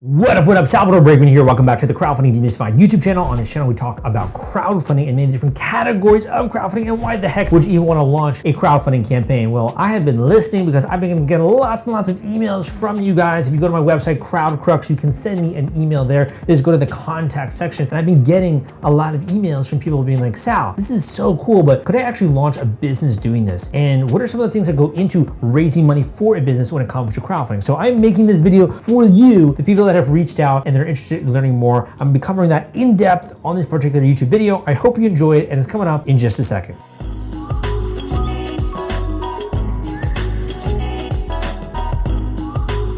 What up, Salvador Briggman here. Welcome back to the Crowdfunding Demystified YouTube channel. On this channel, we talk about crowdfunding and many different categories of crowdfunding and why the heck would you even want to launch a crowdfunding campaign? Well, I have been listening because I've been getting lots and lots of emails from you guys. If you go to my website, CrowdCrux, you can send me an email there. Just go to the contact section. And I've been getting a lot of emails from people being like, Sal, this is so cool, but could I actually launch a business doing this? And what are some of the things that go into raising money for a business when it comes to crowdfunding? So I'm making this video for you, the people that have reached out and they're interested in learning more. I'm gonna be covering that in depth on this particular YouTube video. I hope you enjoy it, and it's coming up in just a second.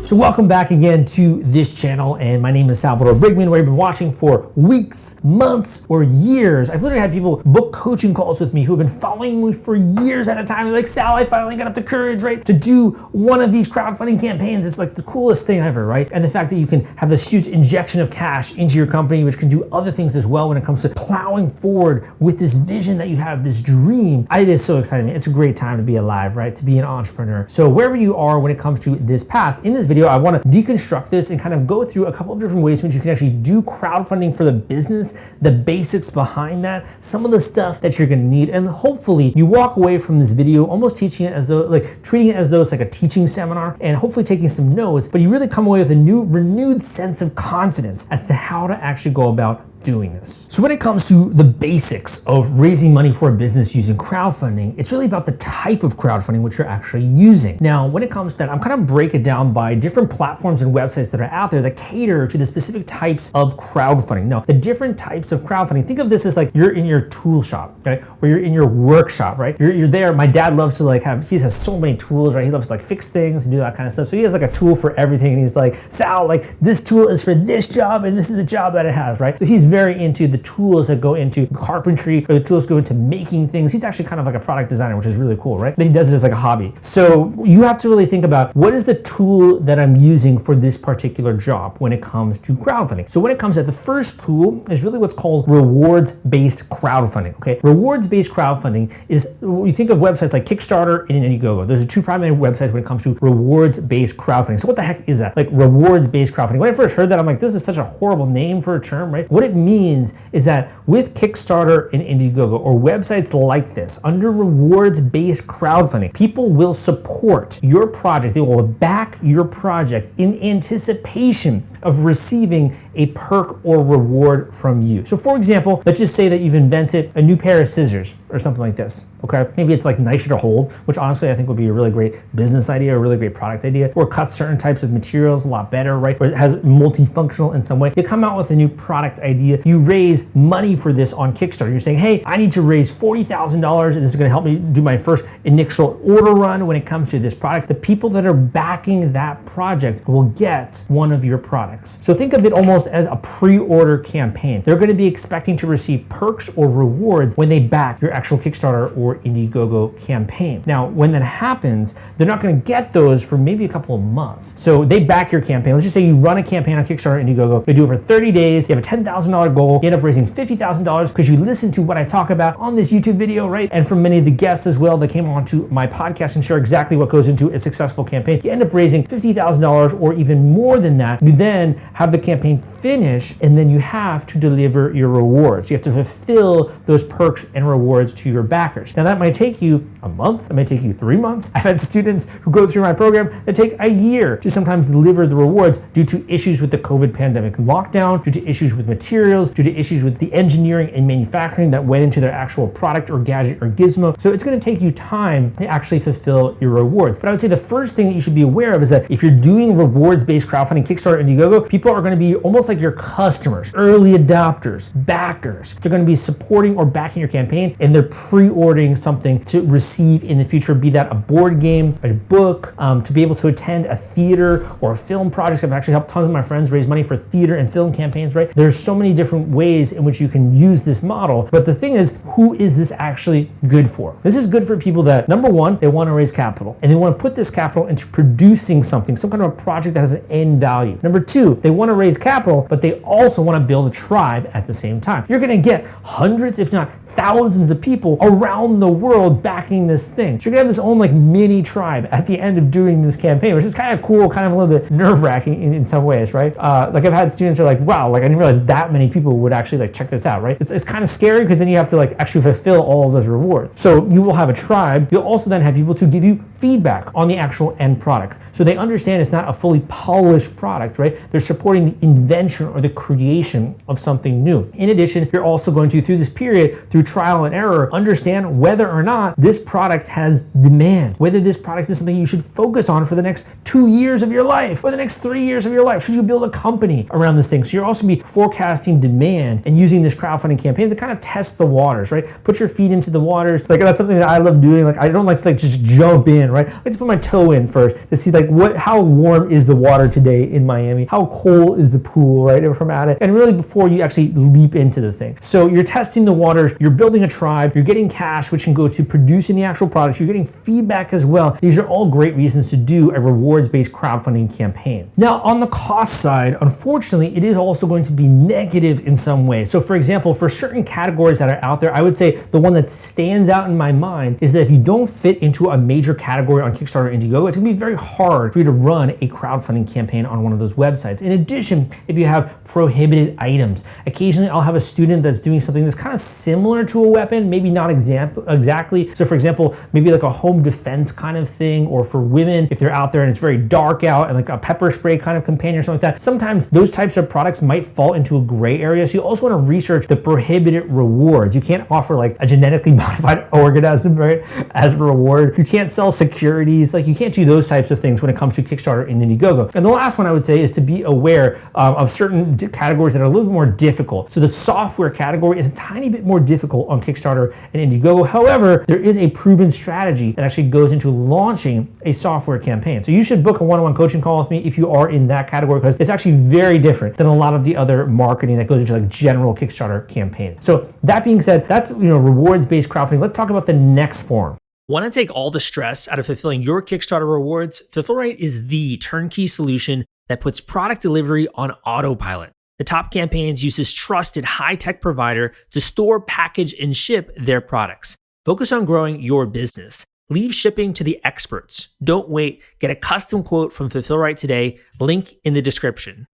So welcome back again to this channel, and my name is Salvador Briggman, where I've been watching for weeks, months, or years. I've literally had people book coaching calls with me who have been following me for years at a time. They're like, Sal, I finally got up the courage, right, to do one of these crowdfunding campaigns. It's like the coolest thing ever, right? And the fact that you can have this huge injection of cash into your company, which can do other things as well when it comes to plowing forward with this vision that you have, this dream. It is so exciting. It's a great time to be alive, right? To be an entrepreneur. So wherever you are when it comes to this path, in this video, I want to deconstruct this and kind of go through a couple of different ways in which you can actually do crowdfunding for the business, the basics behind that, some of the stuff that you're going to need, and hopefully you walk away from this video almost teaching it as though, like treating it as though it's like a teaching seminar, and hopefully taking some notes, but you really come away with a new, renewed sense of confidence as to how to actually go about doing this. So when it comes to the basics of raising money for a business using crowdfunding, it's really about the type of crowdfunding which you're actually using. Now, when it comes to that, I'm kind of break it down by different platforms and websites that are out there that cater to the specific types of crowdfunding. Now, the different types of crowdfunding, think of this as like you're in your tool shop, right? Or you're in your workshop, right? You're there. My dad loves to he has so many tools, right? He loves to fix things and do that kind of stuff. So he has a tool for everything. And he's like, Sal, this tool is for this job and this is the job that it has, right? So he's very into the tools that go into carpentry, or the tools go into making things. He's actually kind of like a product designer, which is really cool, right? But he does it as like a hobby. So you have to really think about what is the tool that I'm using for this particular job when it comes to crowdfunding. So when it comes to the first tool is really what's called rewards-based crowdfunding, okay? Rewards-based crowdfunding is, you think of websites like Kickstarter and Indiegogo. Those are two primary websites when it comes to rewards-based crowdfunding. So what the heck is that? Like rewards-based crowdfunding. When I first heard that, I'm like, this is such a horrible name for a term, right? What it means is that with Kickstarter and Indiegogo or websites like this, under rewards-based crowdfunding, people will support your project. They will back your project in anticipation of receiving a perk or reward from you. So for example, let's just say that you've invented a new pair of scissors or something like this, okay? Maybe it's nicer to hold, which honestly I think would be a really great business idea, a really great product idea, or cuts certain types of materials a lot better, right? Or it has multifunctional in some way. You come out with a new product idea, you raise money for this on Kickstarter. You're saying, hey, I need to raise $40,000 and this is gonna help me do my first initial order run when it comes to this product. The people that are backing that project will get one of your products. So think of it almost as a pre-order campaign. They're gonna be expecting to receive perks or rewards when they back your actual Kickstarter or Indiegogo campaign. Now, when that happens, they're not gonna get those for maybe a couple of months. So they back your campaign. Let's just say you run a campaign on Kickstarter and Indiegogo. They do it for 30 days. You have a $10,000 goal. You end up raising $50,000 because you listen to what I talk about on this YouTube video, right? And from many of the guests as well that came onto my podcast and share exactly what goes into a successful campaign. You end up raising $50,000 or even more than that. You then have the campaign finish, and then you have to deliver your rewards. You have to fulfill those perks and rewards to your backers. Now that might take you a month, it might take you 3 months. I've had students who go through my program that take a year to sometimes deliver the rewards due to issues with the COVID pandemic lockdown, due to issues with materials, due to issues with the engineering and manufacturing that went into their actual product or gadget or gizmo. So it's gonna take you time to actually fulfill your rewards. But I would say the first thing that you should be aware of is that if you're doing rewards-based crowdfunding, Kickstarter and Indiegogo, people are gonna be almost like your customers, early adopters, backers. They're gonna be supporting or backing your campaign, and they're pre-ordering something to receive in the future, be that a board game, a book, to be able to attend a theater or a film project. I've actually helped tons of my friends raise money for theater and film campaigns, right? There's so many different ways in which you can use this model, but the thing is, who is this actually good for? This is good for people that, number one, they wanna raise capital, and they wanna put this capital into producing something, some kind of a project that has an end value. Number two, they wanna raise capital, but they also wanna build a tribe at the same time. You're gonna get hundreds, if not thousands of people around the world backing this thing. So you're gonna have this own like mini tribe at the end of doing this campaign, which is kind of cool, kind of a little bit nerve-wracking in some ways, right? Like I've had students who are like, wow, like I didn't realize that many people would actually like check this out, right? It's kind of scary because then you have to like actually fulfill all of those rewards. So you will have a tribe. You'll also then have people to give you feedback on the actual end product. So they understand it's not a fully polished product, right? They're supporting the invention or the creation of something new. In addition, you're also going to, through this period, through trial and error, understand whether or not this product has demand, whether this product is something you should focus on for the next 2 years of your life or the next 3 years of your life. Should you build a company around this thing? So you're also be forecasting demand and using this crowdfunding campaign to kind of test the waters, right? Put your feet into the waters. Like that's something that I love doing. Like I don't like to like just jump in, right? I like to put my toe in first to see like how warm is the water today in Miami? How cold is the pool, right? If I'm at it. And really before you actually leap into the thing. So you're testing the waters, you're building a tribe, you're getting cash, which can go to producing the actual product, you're getting feedback as well. These are all great reasons to do a rewards-based crowdfunding campaign. Now on the cost side, unfortunately, it is also going to be negative in some way. So for example, for certain categories that are out there, I would say the one that stands out in my mind is that if you don't fit into a major category on Kickstarter, Indiegogo, it's gonna be very hard for you to run a crowdfunding campaign on one of those websites. In addition, if you have prohibited items, occasionally I'll have a student that's doing something that's kind of similar to a weapon, maybe not exactly. So for example, maybe like a home defense kind of thing, or for women, if they're out there and it's very dark out and like a pepper spray kind of companion or something like that, sometimes those types of products might fall into a gray area. So you also want to research the prohibited rewards. You can't offer like a genetically modified organism, right, as a reward. You can't sell securities. Like you can't do those types of things when it comes to Kickstarter and Indiegogo. And the last one I would say is to be aware of certain categories that are a little bit more difficult. So the software category is a tiny bit more difficult on Kickstarter and Indiegogo. However, there is a proven strategy that actually goes into launching a software campaign. So you should book a one-on-one coaching call with me if you are in that category, because it's actually very different than a lot of the other marketing that goes into like general Kickstarter campaigns. So that being said, that's rewards-based crowdfunding. Let's talk about the next form. Want to take all the stress out of fulfilling your Kickstarter rewards? Fulfillrite is the turnkey solution that puts product delivery on autopilot. The Top Campaigns uses trusted high-tech provider to store, package, and ship their products. Focus on growing your business. Leave shipping to the experts. Don't wait. Get a custom quote from Fulfillrite today. Link in the description.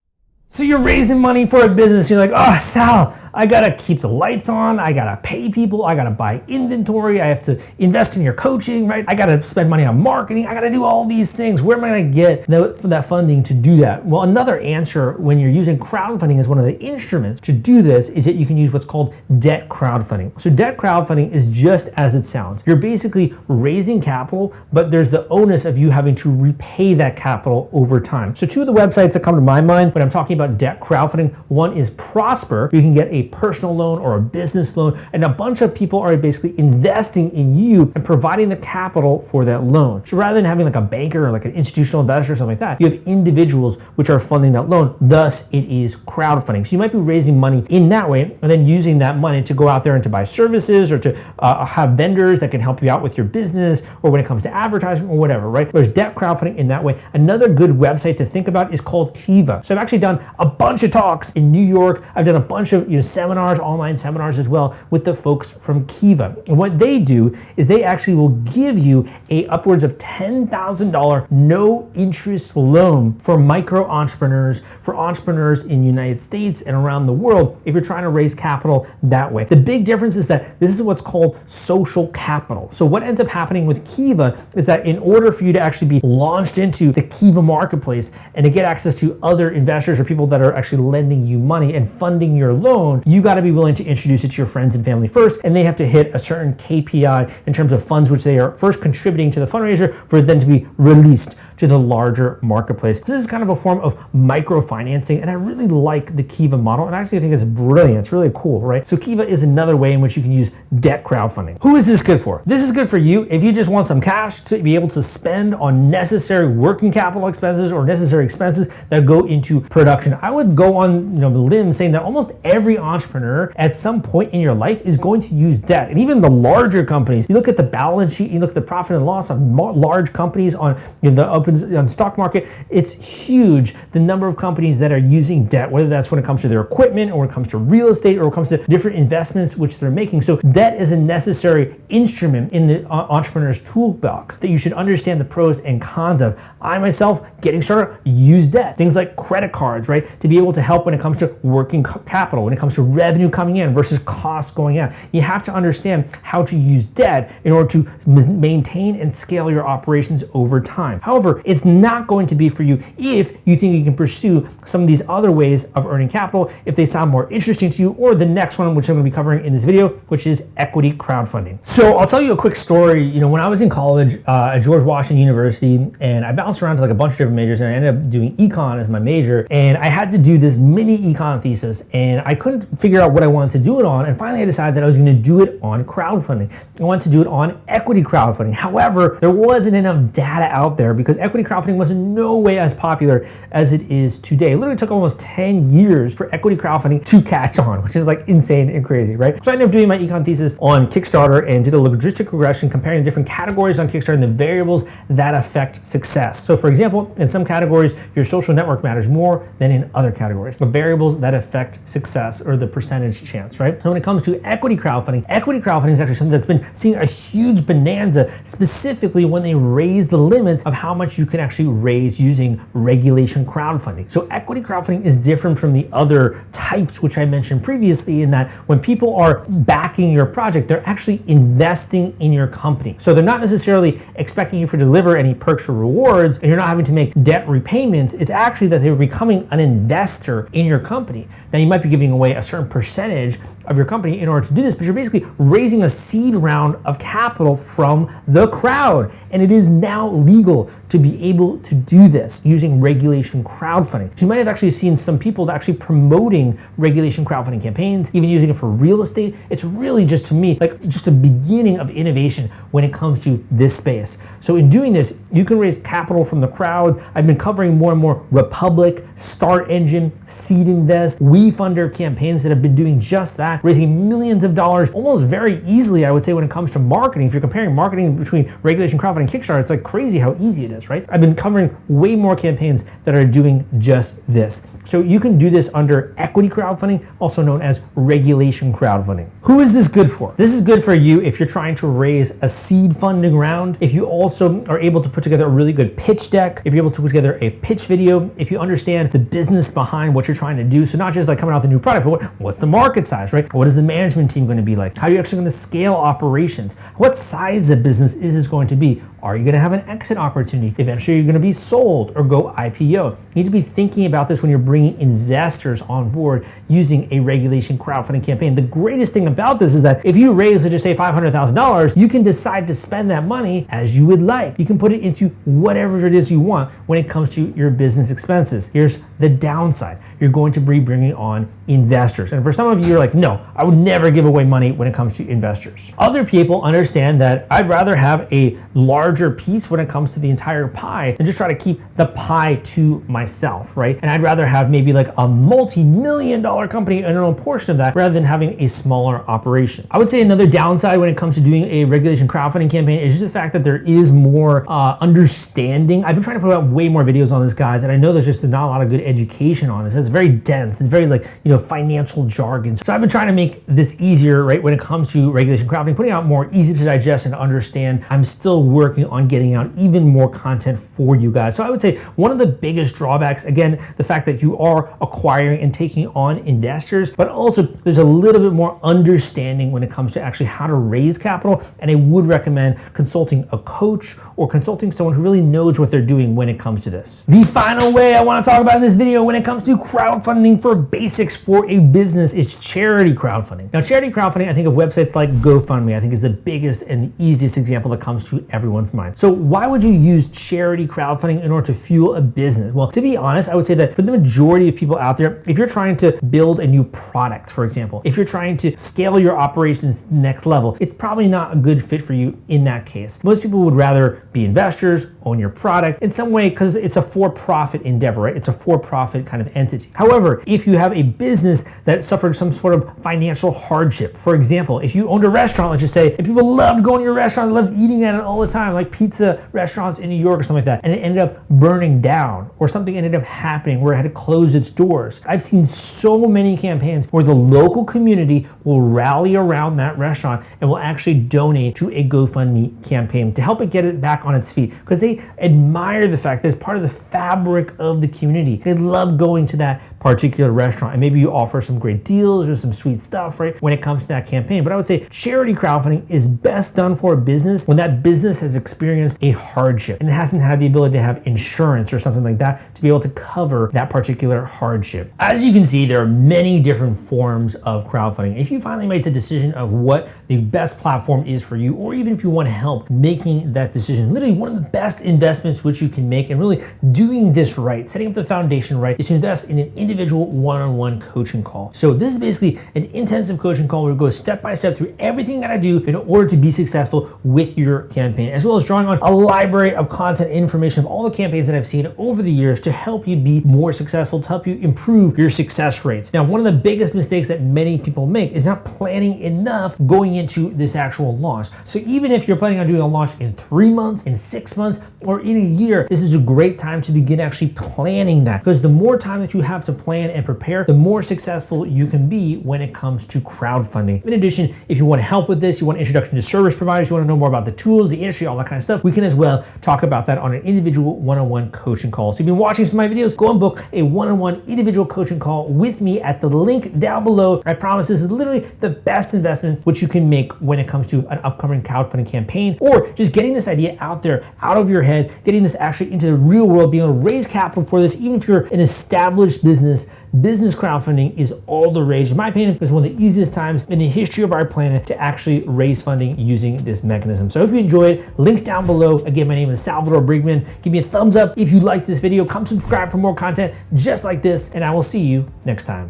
So you're raising money for a business. You're like, oh, Sal, I gotta keep the lights on. I gotta pay people. I gotta buy inventory. I have to invest in your coaching, right? I gotta spend money on marketing. I gotta do all these things. Where am I gonna get that funding to do that? Well, another answer when you're using crowdfunding as one of the instruments to do this is that you can use what's called debt crowdfunding. So debt crowdfunding is just as it sounds. You're basically raising capital, but there's the onus of you having to repay that capital over time. So two of the websites that come to my mind when I'm talking about debt crowdfunding, one is Prosper. You can get a personal loan or a business loan, and a bunch of people are basically investing in you and providing the capital for that loan. So rather than having like a banker or like an institutional investor or something like that, you have individuals which are funding that loan. Thus, it is crowdfunding. So you might be raising money in that way and then using that money to go out there and to buy services or to have vendors that can help you out with your business, or when it comes to advertising or whatever, right? There's debt crowdfunding in that way. Another good website to think about is called Kiva. So I've actually done a bunch of talks in New York. I've done a bunch of seminars, online seminars as well, with the folks from Kiva. And what they do is they actually will give you a upwards of $10,000 no interest loan for micro entrepreneurs, for entrepreneurs in the United States and around the world, if you're trying to raise capital that way. The big difference is that this is what's called social capital. So what ends up happening with Kiva is that in order for you to actually be launched into the Kiva marketplace and to get access to other investors or people that are actually lending you money and funding your loan, you got to be willing to introduce it to your friends and family first, and they have to hit a certain KPI in terms of funds which they are first contributing to the fundraiser for it then to be released to the larger marketplace. This is kind of a form of microfinancing, and I really like the Kiva model, and I actually think it's brilliant. It's really cool, right? So Kiva is another way in which you can use debt crowdfunding. Who is this good for? This is good for you if you just want some cash to be able to spend on necessary working capital expenses or necessary expenses that go into production. I would go on limb saying that almost every entrepreneur at some point in your life is going to use debt. And even the larger companies, you look at the balance sheet, you look at the profit and loss of large companies on the stock market, it's huge the number of companies that are using debt, whether that's when it comes to their equipment or when it comes to real estate or when it comes to different investments which they're making. So debt is a necessary instrument in the entrepreneur's toolbox that you should understand the pros and cons of. I myself, getting started, use debt. Things like credit cards, right? To be able to help when it comes to working capital, when it comes to revenue coming in versus costs going out. You have to understand how to use debt in order to maintain and scale your operations over time. However, it's not going to be for you if you think you can pursue some of these other ways of earning capital, if they sound more interesting to you, or the next one, which I'm going to be covering in this video, which is equity crowdfunding. So I'll tell you a quick story. When I was in college at George Washington University, and I bounced around to like a bunch of different majors, and I ended up doing econ as my major, and I had to do this mini econ thesis, and I couldn't figure out what I wanted to do it on, and finally I decided that I was going to do it on crowdfunding. I wanted to do it on equity crowdfunding. However, there wasn't enough data out there because equity crowdfunding was in no way as popular as it is today. It literally took almost 10 years for equity crowdfunding to catch on, which is like insane and crazy, right? So I ended up doing my econ thesis on Kickstarter and did a logistic regression comparing different categories on Kickstarter and the variables that affect success. So for example, in some categories, your social network matters more than in other categories. The variables that affect success or the percentage chance, right? So when it comes to equity crowdfunding is actually something that's been seeing a huge bonanza, specifically when they raise the limits of how much you can actually raise using regulation crowdfunding. So equity crowdfunding is different from the other types, which I mentioned previously, in that when people are backing your project, they're actually investing in your company. So they're not necessarily expecting you to deliver any perks or rewards, and you're not having to make debt repayments. It's actually that they're becoming an investor in your company. Now you might be giving away a certain percentage of your company in order to do this, but you're basically raising a seed round of capital from the crowd. And it is now legal to be able to do this using regulation crowdfunding. So you might have actually seen some people actually promoting regulation crowdfunding campaigns, even using it for real estate. It's really just, to me, like just a beginning of innovation when it comes to this space. So in doing this, you can raise capital from the crowd. I've been covering more and more Republic, Start Engine, Seed Invest, WeFunder campaigns that have been doing just that, raising millions of dollars almost very easily, I would say, when it comes to marketing. If you're comparing marketing between regulation crowdfunding and Kickstarter, it's like crazy how easy it is, right? I've been covering way more campaigns that are doing just this. So you can do this under equity crowdfunding, also known as regulation crowdfunding. Who is this good for? This is good for you if you're trying to raise a seed funding round, if you also are able to put together a really good pitch deck, if you're able to put together a pitch video, if you understand the business behind what you're trying to do. So not just like coming out with a new product, but what's the market size, right? What is the management team going to be like? How are you actually going to scale operations? What size of business is this going to be? Are you going to have an exit opportunity? Eventually, you're going to be sold or go IPO. You need to be thinking about this when you're bringing investors on board using a regulation crowdfunding campaign. The greatest thing about this is that if you raise, let's just say $500,000, you can decide to spend that money as you would like. You can put it into whatever it is you want when it comes to your business expenses. Here's the downside. You're going to be bringing on investors. And for some of you, you're like, no, I would never give away money when it comes to investors. Other people understand that I'd rather have a larger piece when it comes to the entire pie and just try to keep the pie to myself, right? And I'd rather have maybe like a multi-million-dollar company and own a portion of that rather than having a smaller operation. I would say another downside when it comes to doing a regulation crowdfunding campaign is just the fact that there is more understanding. I've been trying to put out way more videos on this, guys, and I know there's just not a lot of good education on this. It's very dense. It's very like, financial jargon. So I've been trying to make this easier, right? When it comes to regulation crowdfunding, putting out more easy to digest and understand. I'm still working on getting out even more content for you guys. So I would say one of the biggest drawbacks, again, the fact that you are acquiring and taking on investors, but also there's a little bit more understanding when it comes to actually how to raise capital. And I would recommend consulting a coach or consulting someone who really knows what they're doing when it comes to this. The final way I want to talk about in this video when it comes to crowdfunding for basics for a business is charity crowdfunding. Now, charity crowdfunding, I think of websites like GoFundMe, I think is the biggest and the easiest example that comes to everyone's everyone's mind. So why would you use charity crowdfunding in order to fuel a business? Well, to be honest, I would say that for the majority of people out there, if you're trying to build a new product, for example, if you're trying to scale your operations to the next level, it's probably not a good fit for you in that case. Most people would rather be investors, own your product in some way, because it's a for-profit endeavor, right? It's a for-profit kind of entity. However, if you have a business that suffered some sort of financial hardship, for example, if you owned a restaurant, let's just say, and people loved going to your restaurant, loved eating at it all the time, like pizza restaurants in New York or something like that, and it ended up burning down, or something ended up happening where it had to close its doors. I've seen so many campaigns where the local community will rally around that restaurant and will actually donate to a GoFundMe campaign to help it get it back on its feet, because they admire the fact that it's part of the fabric of the community. They love going to that particular restaurant, and maybe you offer some great deals or some sweet stuff, right, when it comes to that campaign. But I would say charity crowdfunding is best done for a business when that business has experienced a hardship and it hasn't had the ability to have insurance or something like that to be able to cover that particular hardship. As you can see, there are many different forms of crowdfunding. If you finally make the decision of what the best platform is for you, or even if you want to help making that decision, literally one of the best investments which you can make, and really doing this right, setting up the foundation right, is to invest in an individual one-on-one coaching call. So this is basically an intensive coaching call where we go step by step through everything that I do in order to be successful with your campaign, as well as drawing on a library of content and information of all the campaigns that I've seen over the years to help you be more successful, to help you improve your success rates. Now, one of the biggest mistakes that many people make is not planning enough going into this actual launch. So even if you're planning on doing a launch in 3 months, in 6 months, or in a year, this is a great time to begin actually planning that, because the more time that you have to plan and prepare, the more successful you can be when it comes to crowdfunding. In addition, if you want help with this, you want introduction to service providers, you want to know more about the tools, the industry, all that kind of stuff, we can as well talk about that on an individual one-on-one coaching call. So if you've been watching some of my videos, go and book a one-on-one individual coaching call with me at the link down below. I promise this is literally the best investments which you can make when it comes to an upcoming crowdfunding campaign, or just getting this idea out there, out of your head, getting this actually into the real world, being able to raise capital for this. Even if you're an established business crowdfunding is all the rage. In my opinion, it's one of the easiest times in the history of our planet to actually raise funding using this mechanism. So I hope you enjoyed. Links down below. Again, my name is Salvador Briggman. Give me a thumbs up if you like this video. Come subscribe for more content just like this, and I will see you next time.